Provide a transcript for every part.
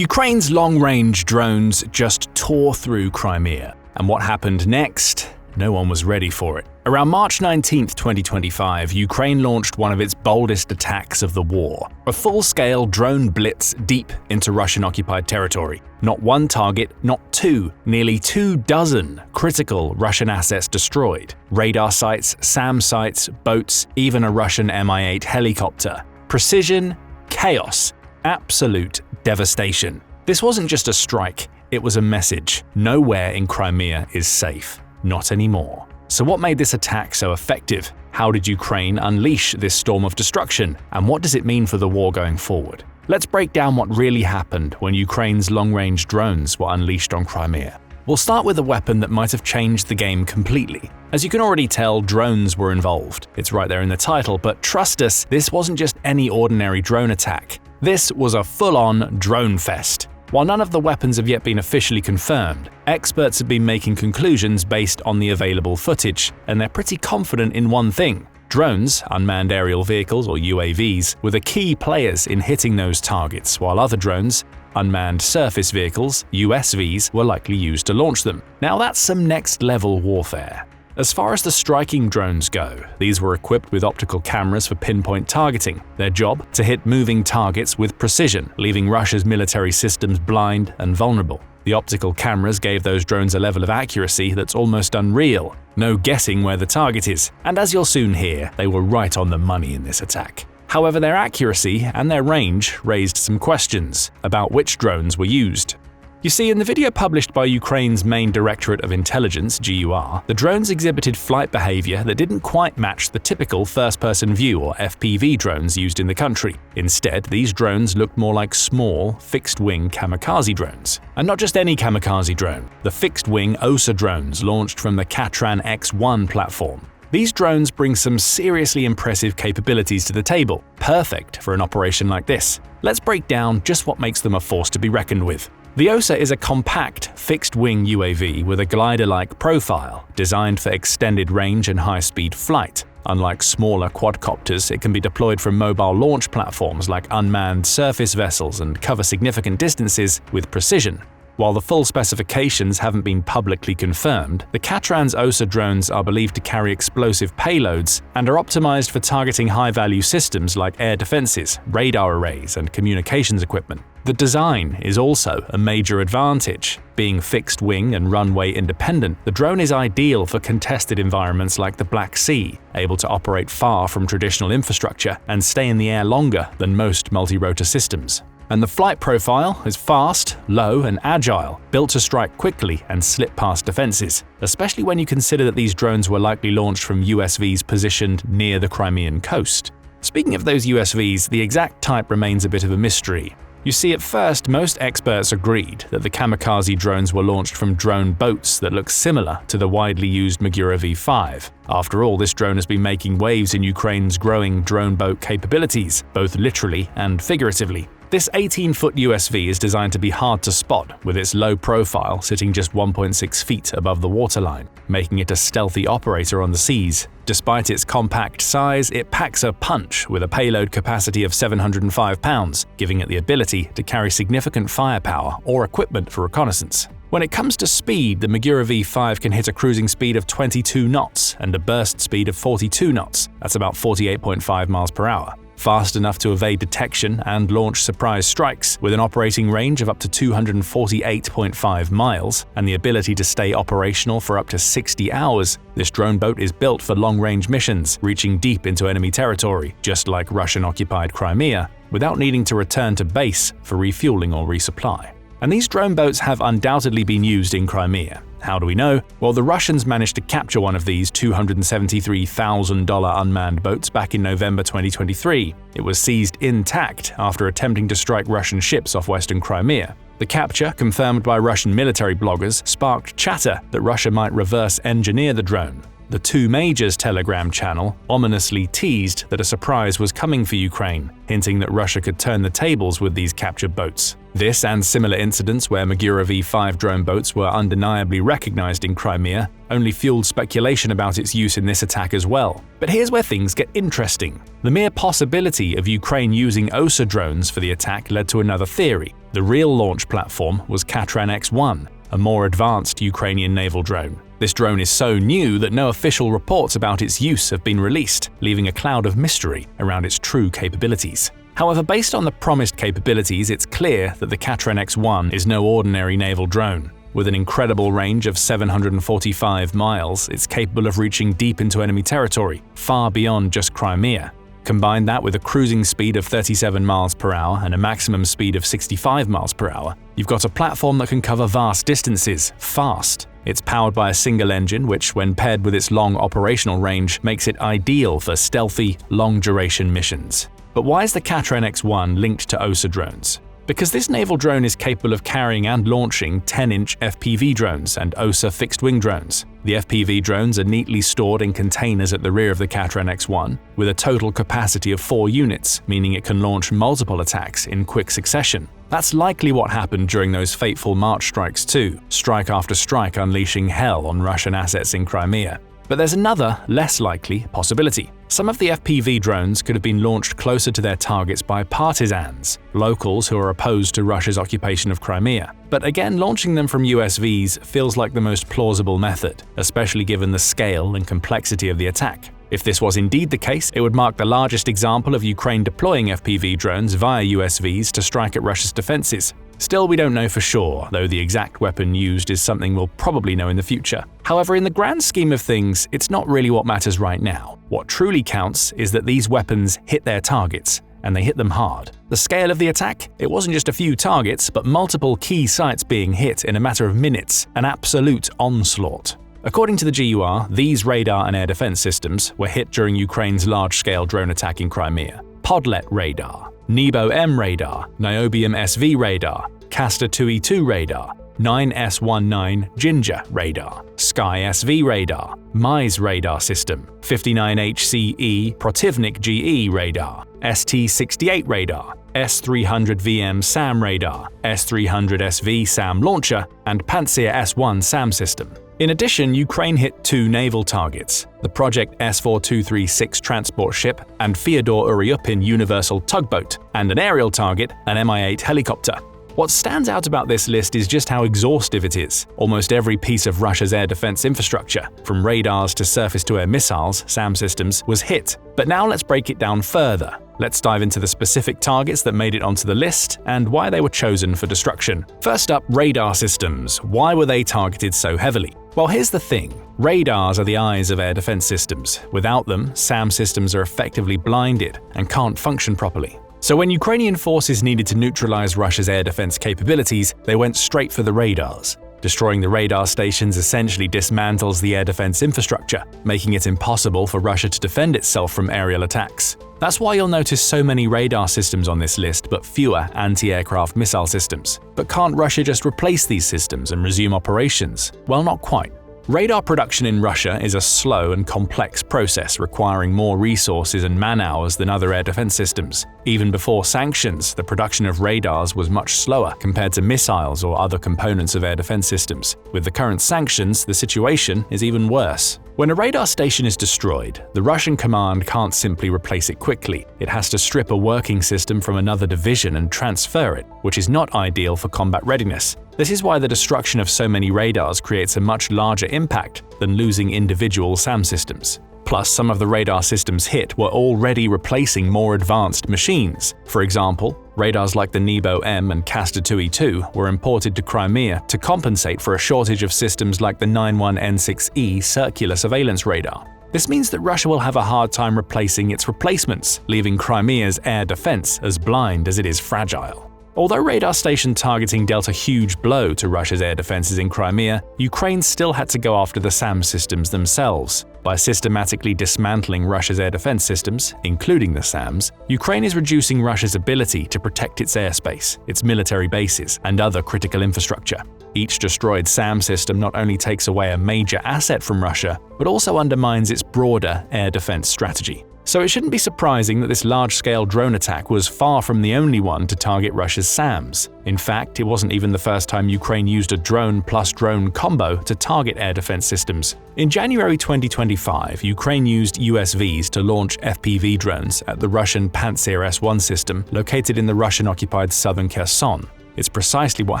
Ukraine's long-range drones just tore through Crimea. And what happened next? No one was ready for it. Around March 19, 2025, Ukraine launched one of its boldest attacks of the war, a full-scale drone blitz deep into Russian-occupied territory. Not one target, not two, nearly 24 critical Russian assets destroyed. Radar sites, SAM sites, boats, even a Russian Mi-8 helicopter. Precision, chaos, absolute devastation. This wasn't just a strike, it was a message. Nowhere in Crimea is safe. Not anymore. So what made this attack so effective? How did Ukraine unleash this storm of destruction? And what does it mean for the war going forward? Let's break down what really happened when Ukraine's long-range drones were unleashed on Crimea. We'll start with a weapon that might have changed the game completely. As you can already tell, drones were involved. It's right there in the title, but trust us, this wasn't just any ordinary drone attack. This was a full-on drone fest. While none of the weapons have yet been officially confirmed, experts have been making conclusions based on the available footage, and they're pretty confident in one thing. Drones, unmanned aerial vehicles or UAVs, were the key players in hitting those targets, while other drones, unmanned surface vehicles, USVs, were likely used to launch them. Now that's some next-level warfare. As far as the striking drones go, these were equipped with optical cameras for pinpoint targeting. Their job? To hit moving targets with precision, leaving Russia's military systems blind and vulnerable. The optical cameras gave those drones a level of accuracy that's almost unreal. No guessing where the target is. And as you'll soon hear, they were right on the money in this attack. However, their accuracy and their range raised some questions about which drones were used. You see, in the video published by Ukraine's main Directorate of Intelligence (GUR), the drones exhibited flight behavior that didn't quite match the typical first-person view or FPV drones used in the country. Instead, these drones looked more like small, fixed-wing kamikaze drones. And not just any kamikaze drone, the fixed-wing OSA drones launched from the Katran X1 platform. These drones bring some seriously impressive capabilities to the table, perfect for an operation like this. Let's break down just what makes them a force to be reckoned with. The OSA is a compact, fixed-wing UAV with a glider-like profile, designed for extended range and high-speed flight. Unlike smaller quadcopters, it can be deployed from mobile launch platforms like unmanned surface vessels and cover significant distances with precision. While the full specifications haven't been publicly confirmed, the Katran's OSA drones are believed to carry explosive payloads and are optimized for targeting high-value systems like air defenses, radar arrays, and communications equipment. The design is also a major advantage. Being fixed-wing and runway independent, the drone is ideal for contested environments like the Black Sea, able to operate far from traditional infrastructure and stay in the air longer than most multi-rotor systems. And the flight profile is fast, low, and agile, built to strike quickly and slip past defenses, especially when you consider that these drones were likely launched from USVs positioned near the Crimean coast. Speaking of those USVs, the exact type remains a bit of a mystery. You see, at first, most experts agreed that the kamikaze drones were launched from drone boats that look similar to the widely used Magura V5. After all, this drone has been making waves in Ukraine's growing drone boat capabilities, both literally and figuratively. This 18-foot USV is designed to be hard to spot, with its low profile sitting just 1.6 feet above the waterline, making it a stealthy operator on the seas. Despite its compact size, it packs a punch with a payload capacity of 705 pounds, giving it the ability to carry significant firepower or equipment for reconnaissance. When it comes to speed, the Magura V5 can hit a cruising speed of 22 knots and a burst speed of 42 knots. That's about 48.5 miles per hour. Fast enough to evade detection and launch surprise strikes, with an operating range of up to 248.5 miles and the ability to stay operational for up to 60 hours. This drone boat is built for long-range missions, reaching deep into enemy territory, just like Russian-occupied Crimea, without needing to return to base for refueling or resupply. And these drone boats have undoubtedly been used in Crimea. How do we know? Well, the Russians managed to capture one of these $273,000 unmanned boats back in November 2023. It was seized intact after attempting to strike Russian ships off western Crimea. The capture, confirmed by Russian military bloggers, sparked chatter that Russia might reverse engineer the drone. The Two Majors Telegram channel ominously teased that a surprise was coming for Ukraine, hinting that Russia could turn the tables with these captured boats. This and similar incidents where Magura V5 drone boats were undeniably recognized in Crimea only fueled speculation about its use in this attack as well. But here's where things get interesting. The mere possibility of Ukraine using OSA drones for the attack led to another theory. The real launch platform was Katran X-1, a more advanced Ukrainian naval drone. This drone is so new that no official reports about its use have been released, leaving a cloud of mystery around its true capabilities. However, based on the promised capabilities, it's clear that the Katran X-1 is no ordinary naval drone. With an incredible range of 745 miles, it's capable of reaching deep into enemy territory, far beyond just Crimea. Combine that with a cruising speed of 37 miles per hour and a maximum speed of 65 miles per hour, you've got a platform that can cover vast distances, fast. It's powered by a single engine, which, when paired with its long operational range, makes it ideal for stealthy, long-duration missions. But why is the Katran X-1 linked to OSA drones? Because this naval drone is capable of carrying and launching 10-inch FPV drones and OSA fixed-wing drones. The FPV drones are neatly stored in containers at the rear of the Katran X-1, with a total capacity of 4 units, meaning it can launch multiple attacks in quick succession. That's likely what happened during those fateful March strikes too, strike after strike unleashing hell on Russian assets in Crimea. But there's another, less likely, possibility. Some of the FPV drones could have been launched closer to their targets by partisans, locals who are opposed to Russia's occupation of Crimea. But again, launching them from USVs feels like the most plausible method, especially given the scale and complexity of the attack. If this was indeed the case, it would mark the largest example of Ukraine deploying FPV drones via USVs to strike at Russia's defenses. Still, we don't know for sure, though the exact weapon used is something we'll probably know in the future. However, in the grand scheme of things, it's not really what matters right now. What truly counts is that these weapons hit their targets, and they hit them hard. The scale of the attack? It wasn't just a few targets, but multiple key sites being hit in a matter of minutes, an absolute onslaught. According to the GUR, these radar and air defense systems were hit during Ukraine's large-scale drone attack in Crimea. Podlet radar, Nebo-M radar, Niobium SV radar, Castor 2E2 radar, 9S19 Ginger radar, Sky SV radar, MISE radar system, 59HCE Protivnik GE radar, ST68 radar, S300VM SAM radar, S300SV SAM launcher, and Pantsir S1 SAM system. In addition, Ukraine hit 2 naval targets, the Project S4236 transport ship and Fyodor Uryupin universal tugboat, and an aerial target, an Mi-8 helicopter. What stands out about this list is just how exhaustive it is. Almost every piece of Russia's air defense infrastructure, from radars to surface-to-air missiles, SAM systems, was hit. But now let's break it down further. Let's dive into the specific targets that made it onto the list and why they were chosen for destruction. First up, radar systems. Why were they targeted so heavily? Well, here's the thing. Radars are the eyes of air defense systems. Without them, SAM systems are effectively blinded and can't function properly. So when Ukrainian forces needed to neutralize Russia's air defense capabilities, they went straight for the radars. Destroying the radar stations essentially dismantles the air defense infrastructure, making it impossible for Russia to defend itself from aerial attacks. That's why you'll notice so many radar systems on this list but fewer anti-aircraft missile systems. But can't Russia just replace these systems and resume operations? Well, not quite. Radar production in Russia is a slow and complex process requiring more resources and man-hours than other air defense systems. Even before sanctions, the production of radars was much slower compared to missiles or other components of air defense systems. With the current sanctions, the situation is even worse. When a radar station is destroyed, the Russian command can't simply replace it quickly. It has to strip a working system from another division and transfer it, which is not ideal for combat readiness. This is why the destruction of so many radars creates a much larger impact than losing individual SAM systems. Plus, some of the radar systems hit were already replacing more advanced machines. For example, radars like the Nebo-M and Castor 2E2 were imported to Crimea to compensate for a shortage of systems like the 91N6E circular surveillance radar. This means that Russia will have a hard time replacing its replacements, leaving Crimea's air defense as blind as it is fragile. Although radar station targeting dealt a huge blow to Russia's air defenses in Crimea, Ukraine still had to go after the SAM systems themselves. By systematically dismantling Russia's air defense systems, including the SAMs, Ukraine is reducing Russia's ability to protect its airspace, its military bases, and other critical infrastructure. Each destroyed SAM system not only takes away a major asset from Russia, but also undermines its broader air defense strategy. So it shouldn't be surprising that this large-scale drone attack was far from the only one to target Russia's SAMs. In fact, it wasn't even the first time Ukraine used a drone plus drone combo to target air defense systems. In January 2025, Ukraine used USVs to launch FPV drones at the Russian Pantsir S1 system located in the Russian-occupied southern Kherson. It's precisely what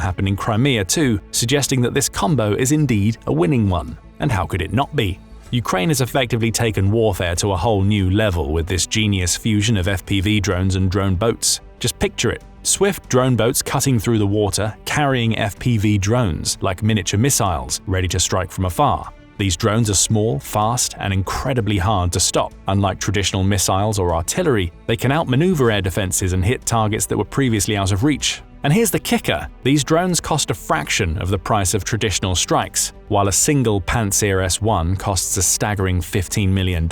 happened in Crimea too, suggesting that this combo is indeed a winning one. And how could it not be? Ukraine has effectively taken warfare to a whole new level with this genius fusion of FPV drones and drone boats. Just picture it. Swift drone boats cutting through the water, carrying FPV drones like miniature missiles ready to strike from afar. These drones are small, fast, and incredibly hard to stop. Unlike traditional missiles or artillery, they can outmaneuver air defenses and hit targets that were previously out of reach. And here's the kicker, these drones cost a fraction of the price of traditional strikes. While a single Pantsir S-1 costs a staggering $15 million,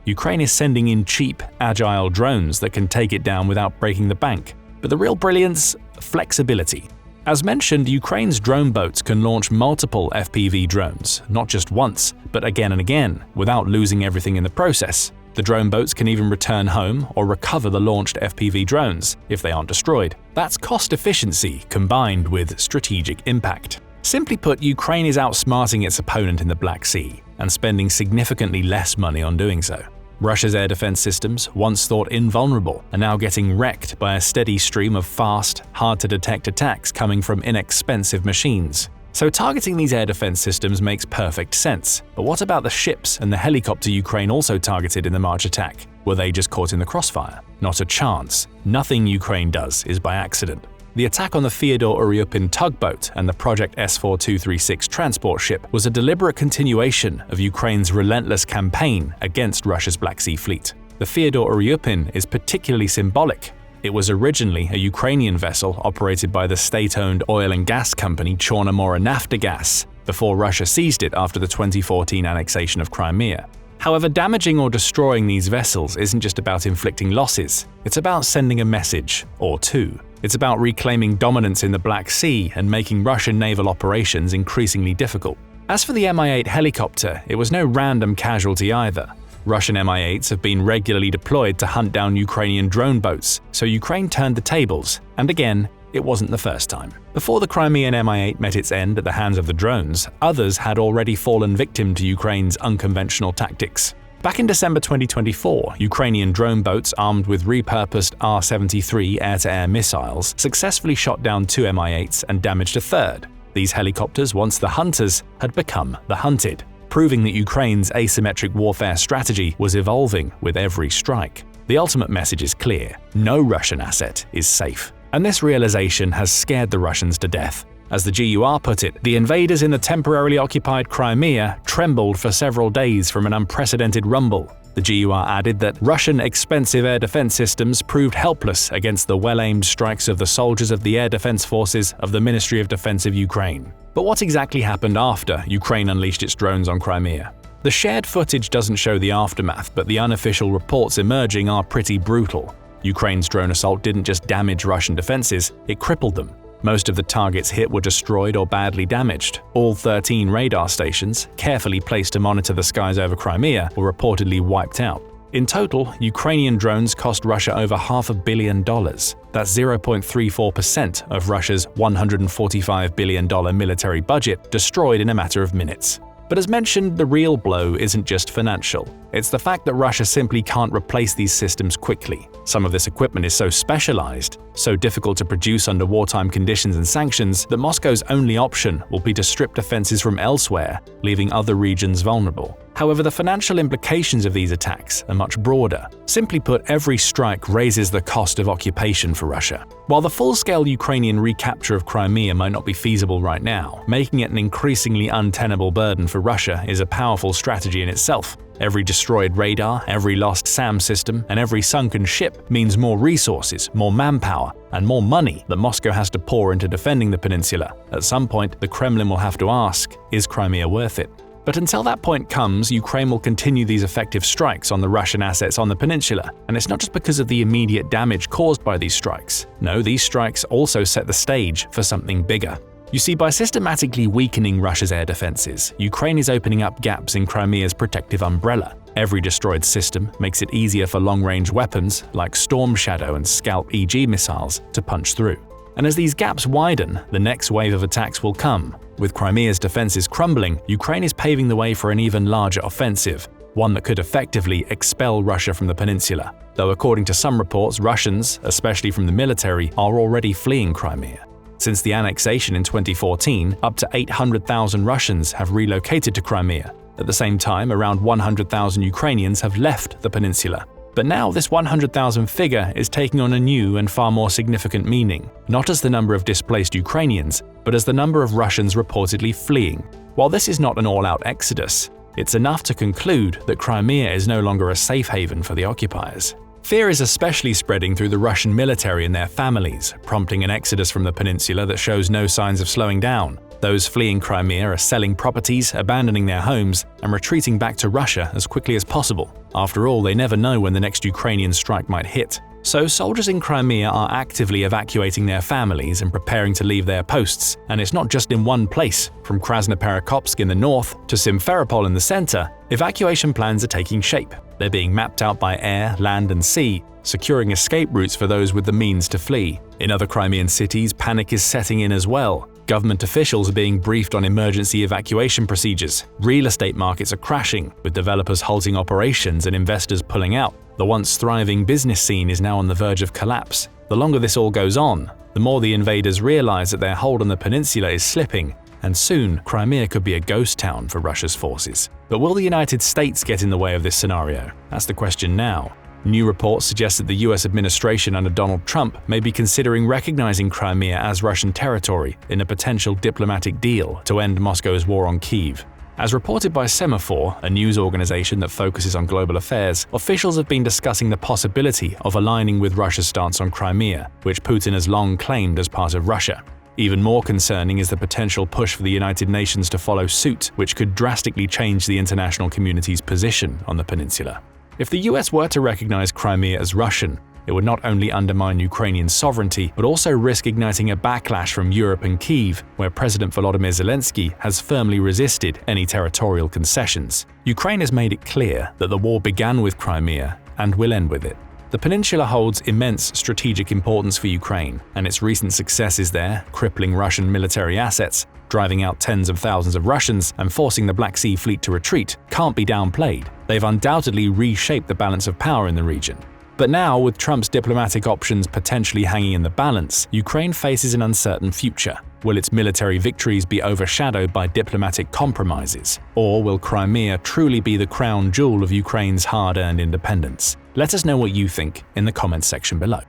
Ukraine is sending in cheap, agile drones that can take it down without breaking the bank. But the real brilliance? Flexibility. As mentioned, Ukraine's drone boats can launch multiple FPV drones, not just once, but again and again, without losing everything in the process. The drone boats can even return home or recover the launched FPV drones if they aren't destroyed. That's cost efficiency combined with strategic impact. Simply put, Ukraine is outsmarting its opponent in the Black Sea and spending significantly less money on doing so. Russia's air defense systems, once thought invulnerable, are now getting wrecked by a steady stream of fast, hard-to-detect attacks coming from inexpensive machines. So targeting these air defense systems makes perfect sense. But what about the ships and the helicopter Ukraine also targeted in the March attack? Were they just caught in the crossfire? Not a chance. Nothing Ukraine does is by accident. The attack on the Fyodor Uryupin tugboat and the Project S-4236 transport ship was a deliberate continuation of Ukraine's relentless campaign against Russia's Black Sea fleet. The Fyodor Uryupin is particularly symbolic. It was originally a Ukrainian vessel operated by the state-owned oil and gas company Chornomora Naftogaz before Russia seized it after the 2014 annexation of Crimea. However, damaging or destroying these vessels isn't just about inflicting losses, it's about sending a message, or two. It's about reclaiming dominance in the Black Sea and making Russian naval operations increasingly difficult. As for the Mi-8 helicopter, it was no random casualty either. Russian Mi-8s have been regularly deployed to hunt down Ukrainian drone boats, so Ukraine turned the tables, and again, it wasn't the first time. Before the Crimean Mi-8 met its end at the hands of the drones, others had already fallen victim to Ukraine's unconventional tactics. Back in December 2024, Ukrainian drone boats armed with repurposed R-73 air-to-air missiles successfully shot down two Mi-8s and damaged a third. These helicopters, once the hunters, had become the hunted, proving that Ukraine's asymmetric warfare strategy was evolving with every strike. The ultimate message is clear: no Russian asset is safe. And this realization has scared the Russians to death. As the GUR put it, the invaders in the temporarily occupied Crimea trembled for several days from an unprecedented rumble. The GUR added that Russian expensive air defense systems proved helpless against the well-aimed strikes of the soldiers of the air defense forces of the Ministry of Defense of Ukraine. But what exactly happened after Ukraine unleashed its drones on Crimea? The shared footage doesn't show the aftermath, but the unofficial reports emerging are pretty brutal. Ukraine's drone assault didn't just damage Russian defenses, it crippled them. Most of the targets hit were destroyed or badly damaged. All 13 radar stations, carefully placed to monitor the skies over Crimea, were reportedly wiped out. In total, Ukrainian drones cost Russia over $500 million. That's 0.34% of Russia's $145 billion military budget destroyed in a matter of minutes. But as mentioned, the real blow isn't just financial. It's the fact that Russia simply can't replace these systems quickly. Some of this equipment is so specialized, so difficult to produce under wartime conditions and sanctions, that Moscow's only option will be to strip defenses from elsewhere, leaving other regions vulnerable. However, the financial implications of these attacks are much broader. Simply put, every strike raises the cost of occupation for Russia. While the full-scale Ukrainian recapture of Crimea might not be feasible right now, making it an increasingly untenable burden for Russia is a powerful strategy in itself. Every destroyed radar, every lost SAM system, and every sunken ship means more resources, more manpower, and more money that Moscow has to pour into defending the peninsula. At some point, the Kremlin will have to ask, is Crimea worth it? But until that point comes, Ukraine will continue these effective strikes on the Russian assets on the peninsula. And it's not just because of the immediate damage caused by these strikes. No, these strikes also set the stage for something bigger. You see, by systematically weakening Russia's air defenses, Ukraine is opening up gaps in Crimea's protective umbrella. Every destroyed system makes it easier for long-range weapons like Storm Shadow and Scalp EG missiles to punch through. And as these gaps widen, the next wave of attacks will come. With Crimea's defenses crumbling, Ukraine is paving the way for an even larger offensive, one that could effectively expel Russia from the peninsula. Though according to some reports, Russians, especially from the military, are already fleeing Crimea. Since the annexation in 2014, up to 800,000 Russians have relocated to Crimea. At the same time, around 100,000 Ukrainians have left the peninsula. But now this 100,000 figure is taking on a new and far more significant meaning, not as the number of displaced Ukrainians, but as the number of Russians reportedly fleeing. While this is not an all-out exodus, it's enough to conclude that Crimea is no longer a safe haven for the occupiers. Fear is especially spreading through the Russian military and their families, prompting an exodus from the peninsula that shows no signs of slowing down. Those fleeing Crimea are selling properties, abandoning their homes, and retreating back to Russia as quickly as possible. After all, they never know when the next Ukrainian strike might hit. So soldiers in Crimea are actively evacuating their families and preparing to leave their posts, and it's not just in one place. From Krasnoperekopsk in the north to Simferopol in the center, evacuation plans are taking shape. They're being mapped out by air, land, and sea, securing escape routes for those with the means to flee. In other Crimean cities, panic is setting in as well. Government officials are being briefed on emergency evacuation procedures. Real estate markets are crashing, with developers halting operations and investors pulling out. The once thriving business scene is now on the verge of collapse. The longer this all goes on, the more the invaders realize that their hold on the peninsula is slipping, and soon Crimea could be a ghost town for Russia's forces. But will the United States get in the way of this scenario? That's the question now. New reports suggest that the US administration under Donald Trump may be considering recognizing Crimea as Russian territory in a potential diplomatic deal to end Moscow's war on Kyiv. As reported by Semaphore, a news organization that focuses on global affairs, officials have been discussing the possibility of aligning with Russia's stance on Crimea, which Putin has long claimed as part of Russia. Even more concerning is the potential push for the United Nations to follow suit, which could drastically change the international community's position on the peninsula. If the US were to recognize Crimea as Russian, it would not only undermine Ukrainian sovereignty, but also risk igniting a backlash from Europe and Kyiv, where President Volodymyr Zelensky has firmly resisted any territorial concessions. Ukraine has made it clear that the war began with Crimea and will end with it. The peninsula holds immense strategic importance for Ukraine, and its recent successes there, crippling Russian military assets, driving out tens of thousands of Russians and forcing the Black Sea Fleet to retreat, can't be downplayed. They've undoubtedly reshaped the balance of power in the region. But now, with Trump's diplomatic options potentially hanging in the balance, Ukraine faces an uncertain future. Will its military victories be overshadowed by diplomatic compromises? Or will Crimea truly be the crown jewel of Ukraine's hard-earned independence? Let us know what you think in the comments section below.